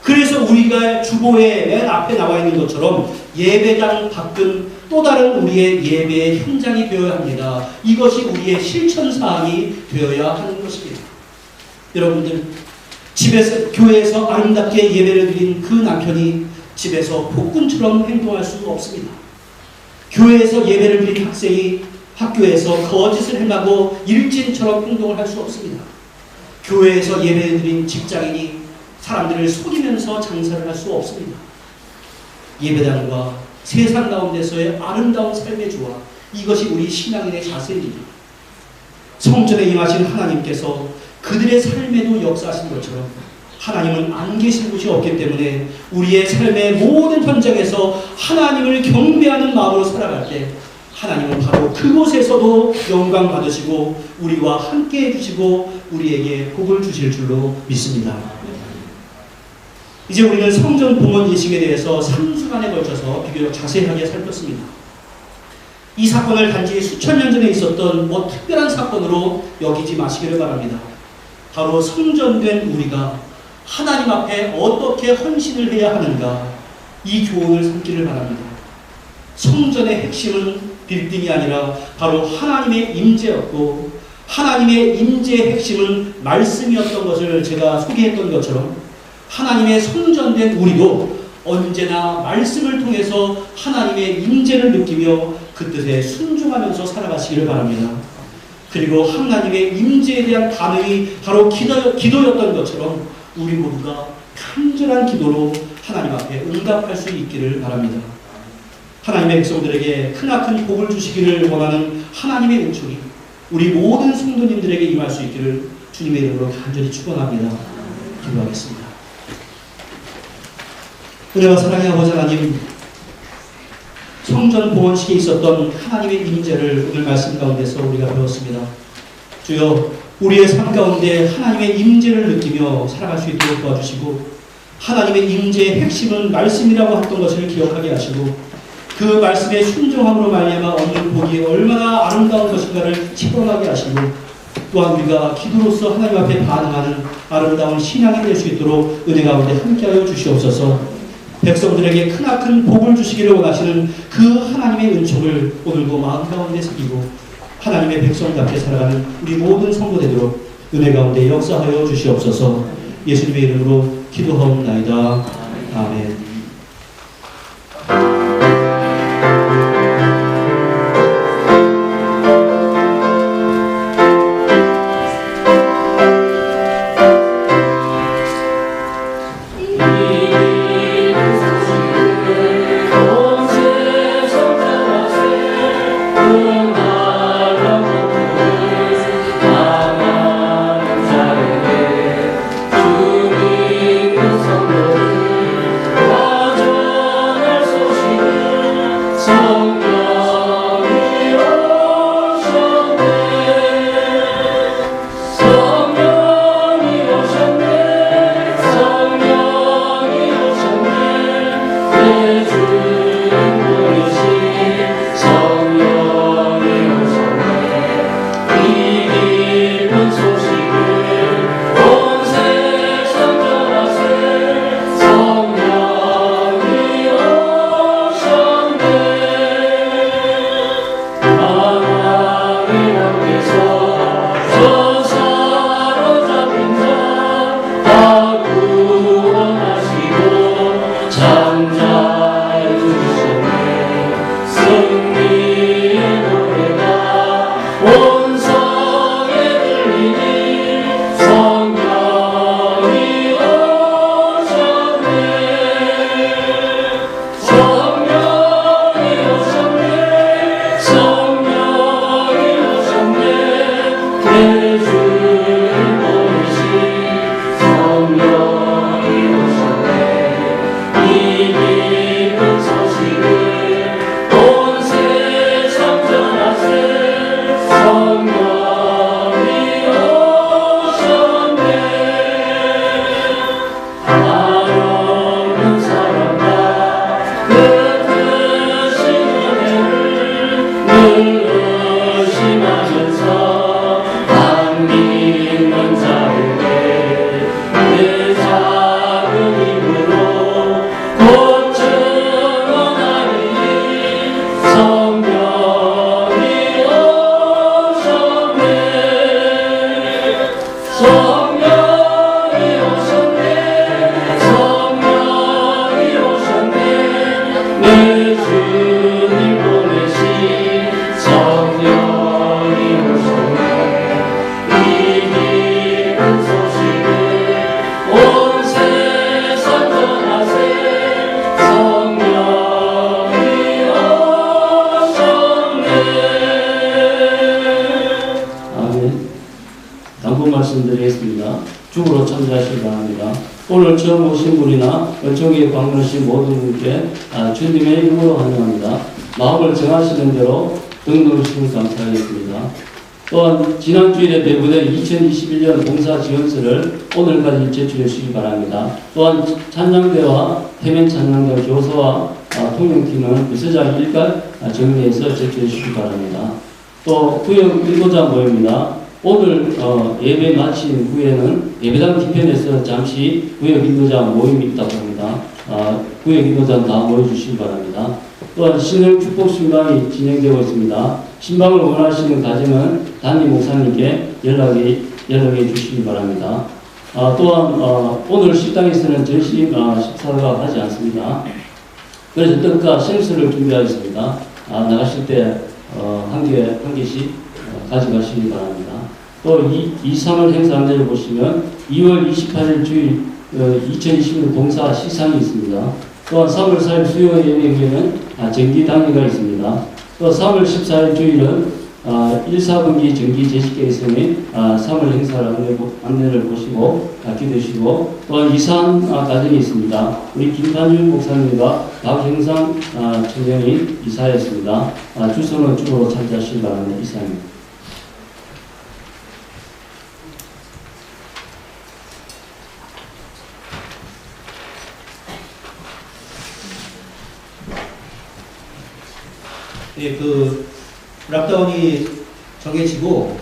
그래서 우리가 주보에 맨 앞에 나와 있는 것처럼 예배당 밖은 또 다른 우리의 예배의 현장이 되어야 합니다. 이것이 우리의 실천사항이 되어야 하는 것입니다. 여러분들, 집에서, 교회에서 아름답게 예배를 드린 그 남편이 집에서 폭군처럼 행동할 수 없습니다. 교회에서 예배를 드린 학생이 학교에서 거짓을 행하고 일진처럼 행동을 할 수 없습니다. 교회에서 예배를 드린 직장인이 사람들을 속이면서 장사를 할 수 없습니다. 예배당과 세상 가운데서의 아름다운 삶의 조화, 이것이 우리 신앙인의 자세입니다. 성전에 임하신 하나님께서 그들의 삶에도 역사하신 것처럼 하나님은 안 계신 곳이 없기 때문에 우리의 삶의 모든 현장에서 하나님을 경배하는 마음으로 살아갈 때 하나님은 바로 그곳에서도 영광 받으시고 우리와 함께 해주시고 우리에게 복을 주실 줄로 믿습니다. 이제 우리는 성전 봉헌 예식에 대해서 3주간에 걸쳐서 비교적 자세하게 살폈습니다. 이 사건을 단지 수천 년 전에 있었던 특별한 사건으로 여기지 마시기를 바랍니다. 바로 성전된 우리가 하나님 앞에 어떻게 헌신을 해야 하는가, 이 교훈을 삼기를 바랍니다. 성전의 핵심은 빌딩이 아니라 바로 하나님의 임재였고, 하나님의 임재의 핵심은 말씀이었던 것을 제가 소개했던 것처럼 하나님의 성전된 우리도 언제나 말씀을 통해서 하나님의 임재를 느끼며 그 뜻에 순종하면서 살아가시기를 바랍니다. 그리고 하나님의 임재에 대한 반응이 바로 기도였던 것처럼 우리 모두가 간절한 기도로 하나님 앞에 응답할 수 있기를 바랍니다. 하나님의 백성들에게 크나큰 복을 주시기를 원하는 하나님의 은총이 우리 모든 성도님들에게 임할 수 있기를 주님의 이름으로 간절히 축원합니다. 기도하겠습니다. 은혜와 사랑의 아버지 하나님, 성전 봉헌식에 있었던 하나님의 임재를 오늘 말씀 가운데서 우리가 배웠습니다. 주여, 우리의 삶 가운데 하나님의 임재를 느끼며 살아갈 수 있도록 도와주시고, 하나님의 임재의 핵심은 말씀이라고 했던 것을 기억하게 하시고, 그 말씀의 순종함으로 말미암아 얻는 복이 얼마나 아름다운 것인가를 체험하게 하시고, 또한 우리가 기도로서 하나님 앞에 반응하는 아름다운 신앙이 될 수 있도록 은혜 가운데 함께하여 주시옵소서. 백성들에게 크나큰 복을 주시기를 원하시는 그 하나님의 은총을 오늘도 마음 가운데 새기고 하나님의 백성답게 살아가는 우리 모든 성도 되도록 은혜 가운데 역사하여 주시옵소서. 예수님의 이름으로 기도하옵나이다. 아멘. 주님 그 성도를 말씀드리겠습니다. 죽으로 참여하시기 바랍니다. 오늘 처음 오신 분이나 이쪽에 방문하신 모든 분께 주님의 이름으로 환영합니다. 마음을 정하시는 대로 등록하시면 감사하겠습니다. 또한 지난 주일에 배부된 2021년 봉사 지원서를 오늘까지 제출해 주시기 바랍니다. 또한 찬양대와 태면 찬양대 교사와 통역팀은 부서장 일괄 정리해서 제출해 주시기 바랍니다. 또 구역 인도자 모임입니다. 오늘 예배 마친 후에는 예배당 뒤편에서 잠시 구역 인도자 모임이 있다고 합니다. 구역 인도자 다 모여주시기 바랍니다. 또한 신흥 축복 신방이 진행되고 있습니다. 신방을 원하시는 가정은 담임 목사님께 연락해 주시기 바랍니다. 또한 오늘 식당에서는 전시 식사가 하지 않습니다. 그래서 떡과 생수를 준비하겠습니다. 나가실 때 한 개씩 가져가시기 바랍니다. 또 2~3월 행사 안내를 보시면 2월 28일 주일 2020년 봉사 시상이 있습니다. 또한 3월 4일 수요 예배에는 정기 당회가 있습니다. 또 3월 14일 주일은 1, 4분기 정기 제식회 있으니 3월 행사를 안내를 보시고 기도하시고 또한 이사한 과정이 있습니다. 우리 김판준 목사님과 박형상 청년이 이사했습니다. 주소는 주로 참조하시기 바랍니다. 이사입니다. 예, 락다운이 정해지고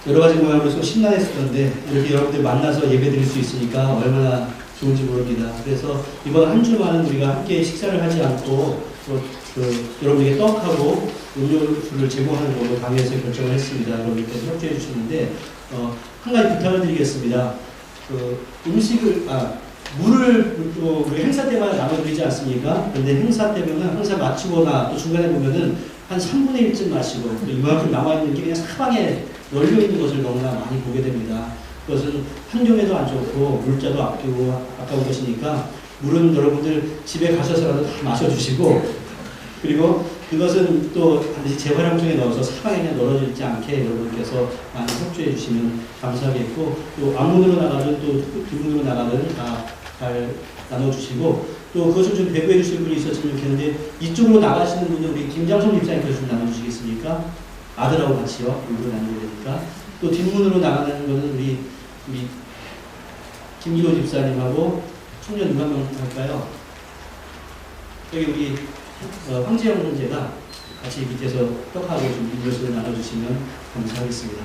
여러 가지 모양으로 좀 심란했었는데 이렇게 여러분들 만나서 예배 드릴 수 있으니까 얼마나 좋은지 모릅니다. 그래서 이번 한 주만은 우리가 함께 식사를 하지 않고 여러분에게 떡하고 음료수를 제공하는 걸로 당에서 결정을 했습니다. 여러분께서 협조해 주시는데 한 가지 부탁을 드리겠습니다. 물을 또 우리 행사 때마다 나눠드리지 않습니까? 그런데 행사 때면은 행사 마치거나 또 중간에 보면은 한 3분의 1쯤 마시고 또 이만큼 남아있는 게 그냥 사방에 널려있는 것을 너무나 많이 보게 됩니다. 그것은 환경에도 안 좋고 물자도 아까운 것이니까 물은 여러분들 집에 가셔서라도 다 마셔주시고 그리고 그것은 또 반드시 재활용통에 넣어서 사방에 그냥 널어지지 않게 여러분께서 많이 협조해 주시면 감사하겠고 또 앞문으로 나가든 또 뒷문으로 나가든 다 잘 나눠주시고 또 그것을 좀 배부해 주실 분이 있었으면 좋겠는데 이쪽으로 나가시는 분들 우리 김장성 집사님께서 좀 나눠주시겠습니까? 아들하고 같이요. 일부러 나눠야 되니까. 또 뒷문으로 나가는 거는 우리 김기호 집사님하고 청년 누가 명 할까요? 여기 우리 황재영 형제가 같이 밑에서 떡하고 좀 음료수를 나눠주시면 감사하겠습니다.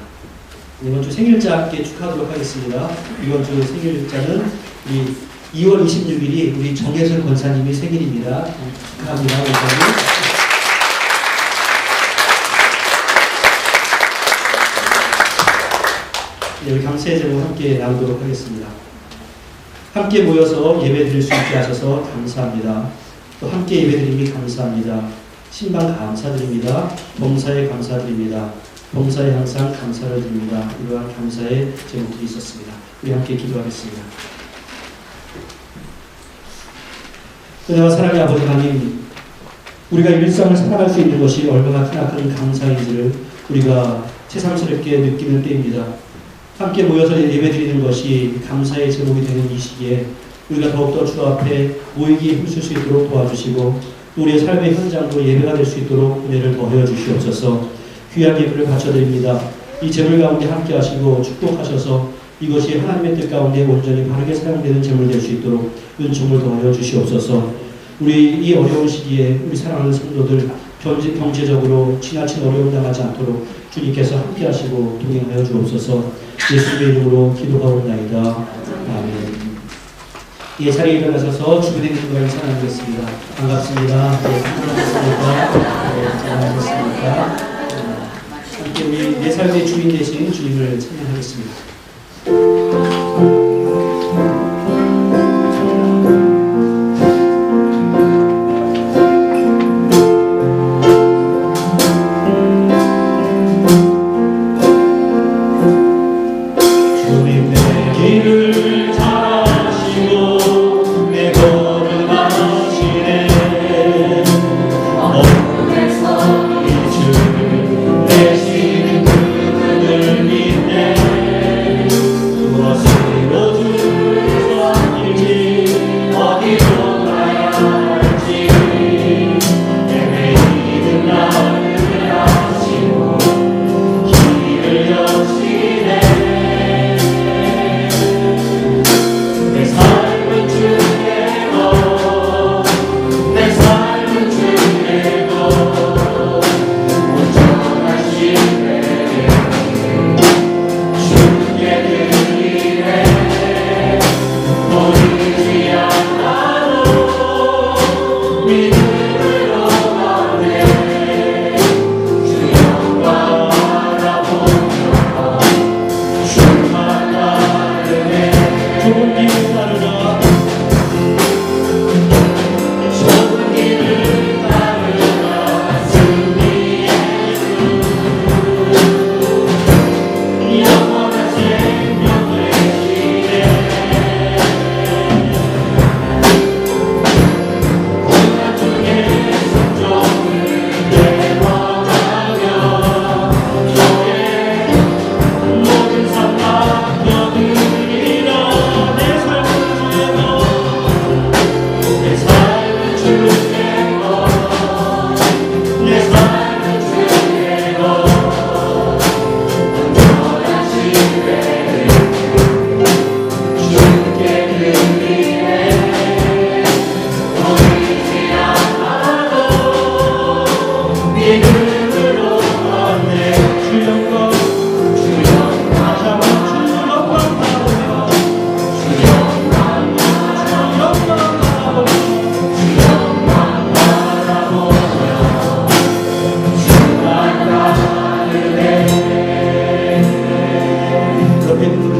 이번 주 생일자 함께 축하하도록 하겠습니다. 이번 주 생일자는 우리 2월 26일이 우리 정혜선 권사님이 생일입니다. 축하합니다. 권사님. 우리 감사의 제목 함께 나누도록 하겠습니다. 함께 모여서 예배 드릴 수 있게 하셔서 감사합니다. 또 함께 예배드림이 감사합니다. 신방 감사드립니다. 봉사에 감사드립니다. 봉사에 항상 감사를 드립니다. 이러한 감사의 제목들이 있었습니다. 우리 함께 기도하겠습니다. 은혜와 사랑의 아버지 하나님, 우리가 일상을 살아갈 수 있는 것이 얼마나 크나큰 감사인지를 우리가 새삼스럽게 느끼는 때입니다. 함께 모여서 예배드리는 것이 감사의 제목이 되는 이 시기에 우리가 더욱더 주 앞에 모이기에 힘쓸 수 있도록 도와주시고 우리의 삶의 현장으로 예배가 될 수 있도록 은혜를 더하여 주시옵소서. 귀한 예배를 바쳐드립니다. 이 제물 가운데 함께 하시고 축복하셔서 이것이 하나님의 뜻 가운데 온전히 바르게 사용되는 제물 될 수 있도록 은총을 더하여 주시옵소서. 우리 이 어려운 시기에 우리 사랑하는 성도들 경제적으로 지나친 어려움 당하지 않도록 주님께서 함께 하시고 동행하여 주옵소서. 예수님의 이름으로 기도하옵나이다. 아멘. 예, 자리에 일어나셔서 주변에 있는 분과 인사나누겠습니다. 반갑습니다. 네, 반갑습니다. 네, 잘하셨습니까? 함께 우리 내 삶의 주인 되신 주님을 찬양하겠습니다. 내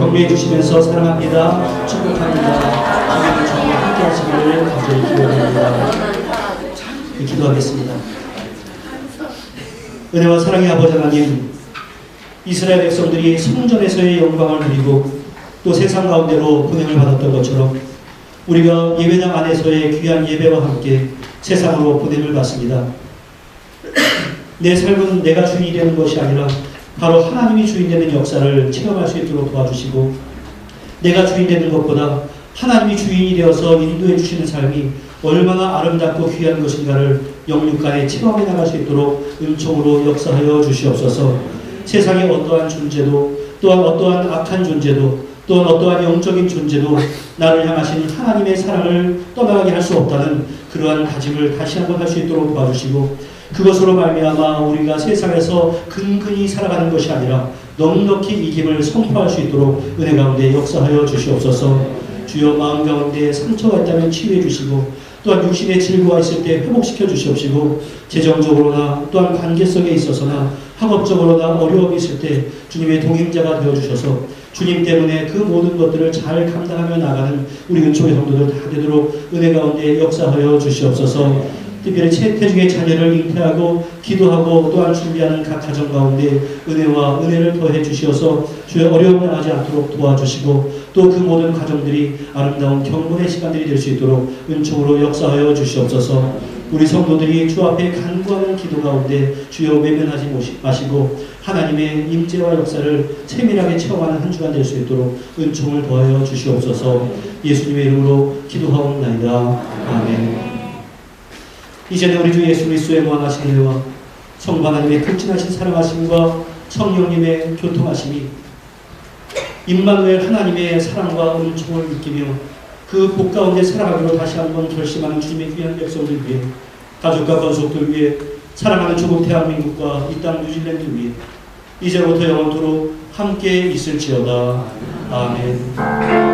격려해 주시면서 사랑합니다. 축복합니다. 우리는 정말 함께 하시기를 간절히 기도합니다. 기도하겠습니다. 은혜와 사랑의 아버지 하나님, 이스라엘 백성들이 성전에서의 영광을 누리고 또 세상 가운데로 보냄을 받았던 것처럼 우리가 예배당 안에서의 귀한 예배와 함께 세상으로 보냄을 받습니다. 내 삶은 내가 주인이 되는 것이 아니라 바로 하나님이 주인 되는 역사를 체험할 수 있도록 도와주시고, 내가 주인 되는 것보다 하나님이 주인이 되어서 인도해 주시는 삶이 얼마나 아름답고 귀한 것인가를 영육간에 체험해 나갈 수 있도록 은총으로 역사하여 주시옵소서. 세상의 어떠한 존재도, 또한 어떠한 악한 존재도, 또한 어떠한 영적인 존재도 나를 향하신 하나님의 사랑을 떠나가게 할 수 없다는 그러한 다짐을 다시 한번 할 수 있도록 도와주시고, 그것으로 말미암아 우리가 세상에서 근근히 살아가는 것이 아니라 넉넉히 이김을 선포할 수 있도록 은혜 가운데 역사하여 주시옵소서. 주여, 마음 가운데 상처가 있다면 치유해 주시고, 또한 육신의 질고가 있을 때 회복시켜 주시옵시고, 재정적으로나 또한 관계성에 있어서나 학업적으로나 어려움이 있을 때 주님의 동행자가 되어주셔서 주님 때문에 그 모든 것들을 잘 감당하며 나가는 우리 은총의 성도들 다 되도록 은혜 가운데 역사하여 주시옵소서. 특별히 태중의 자녀를 잉태하고 기도하고 또한 준비하는 각 가정 가운데 은혜와 은혜를 더해 주시어서 주의 어려움을 당하지 않도록 도와주시고, 또 그 모든 가정들이 아름다운 경건의 시간들이 될 수 있도록 은총으로 역사하여 주시옵소서. 우리 성도들이 주 앞에 간구하는 기도 가운데 주여 외면하지 마시고 하나님의 임재와 역사를 세밀하게 체험하는 한 주간 될 수 있도록 은총을 더하여 주시옵소서. 예수님의 이름으로 기도하옵나이다. 아멘. 이제는 우리 주 예수 그리스도의 무한하신 은혜와 성부 하나님의 극진하신 사랑하심과 성령님의 교통하심이 임마누엘 하나님의 사랑과 은총을 느끼며 그 복 가운데 살아가기로 다시 한번 결심하는 주님의 귀한 백성들 위해, 가족과 권속들 위해, 사랑하는 조국 대한민국과 이 땅 뉴질랜드 위해 이제부터 영원토록 함께 있을지어다. 아멘.